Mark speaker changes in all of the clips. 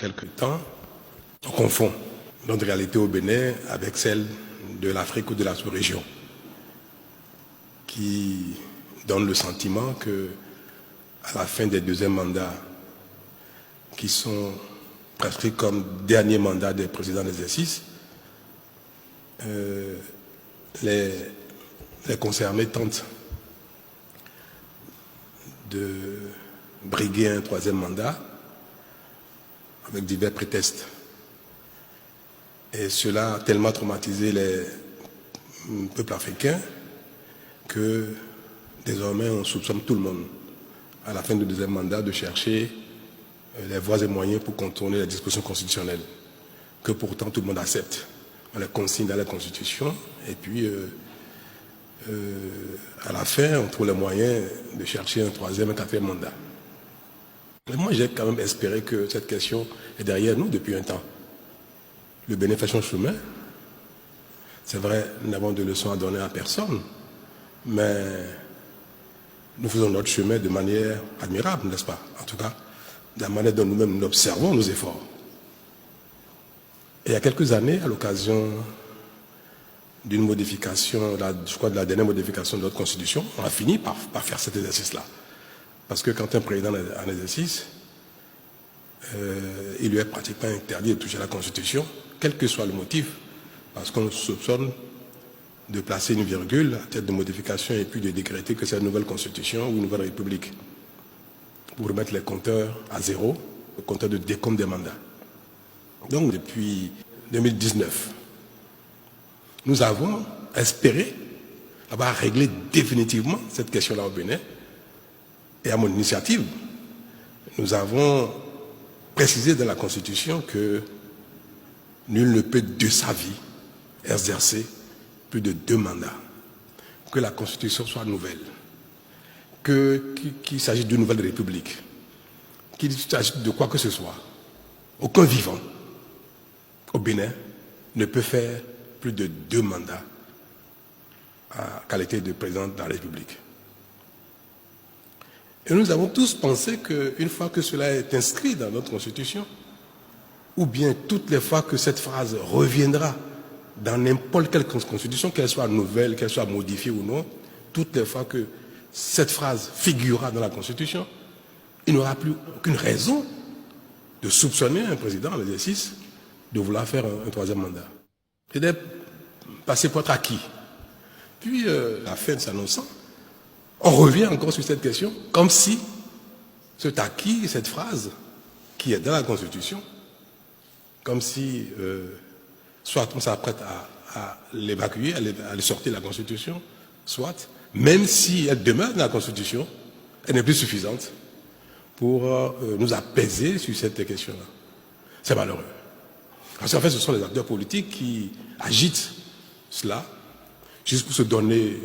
Speaker 1: quelque temps, on confond notre réalité au Bénin avec celle de l'Afrique ou de la sous-région, qui donne le sentiment que, à la fin des deuxièmes mandats, qui sont prescrits comme dernier mandat des présidents d'exercice, les concernés tentent de briguer un troisième mandat avec divers prétextes. Et cela a tellement traumatisé les peuples africains que désormais on soupçonne tout le monde, à la fin du deuxième mandat, de chercher les voies et moyens pour contourner les dispositions constitutionnelles, que pourtant tout le monde accepte. On les consigne dans la Constitution, et puis à la fin, on trouve les moyens de chercher un troisième, un quatrième mandat. Mais moi, j'ai quand même espéré que cette question est derrière nous depuis un temps. Le Bénin fait son chemin. C'est vrai, nous n'avons de leçons à donner à personne, mais nous faisons notre chemin de manière admirable, n'est-ce pas? En tout cas, de la manière dont nous-mêmes nous observons nos efforts. Et il y a quelques années, à l'occasion d'une modification, je crois de la dernière modification de notre Constitution, on a fini par faire cet exercice-là. Parce que quand un président est en exercice, il lui est pratiquement interdit de toucher à la Constitution, quel que soit le motif, parce qu'on soupçonne de placer une virgule à tête de modification et puis de décréter que c'est une nouvelle Constitution ou une nouvelle République, pour remettre les compteurs à zéro, le compteur de décompte des mandats. Donc depuis 2019, nous avons espéré avoir réglé définitivement cette question-là au Bénin. Et à mon initiative, nous avons précisé dans la Constitution que nul ne peut de sa vie exercer plus de 2 mandats, que la Constitution soit nouvelle, qu'il s'agisse d'une nouvelle République, qu'il s'agisse de quoi que ce soit. Aucun vivant au Bénin ne peut faire plus de 2 mandats en qualité de président de la République. Et nous avons tous pensé qu'une fois que cela est inscrit dans notre Constitution, ou bien toutes les fois que cette phrase reviendra dans n'importe quelle Constitution, qu'elle soit nouvelle, qu'elle soit modifiée ou non, toutes les fois que cette phrase figurera dans la Constitution, il n'y aura plus aucune raison de soupçonner un président en exercice de vouloir faire un troisième mandat. C'est passer pour être acquis. Puis, la fin de s'annonçant, on revient encore sur cette question, comme si cet acquis, cette phrase, qui est dans la Constitution, comme si, soit on s'apprête à l'évacuer, à le sortir de la Constitution, soit, même si elle demeure dans la Constitution, elle n'est plus suffisante pour nous apaiser sur cette question-là. C'est malheureux. Parce qu'en fait, ce sont les acteurs politiques qui agitent cela, juste pour se donner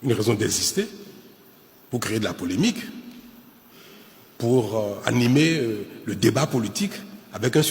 Speaker 1: une raison d'exister, pour créer de la polémique, pour animer le débat politique avec un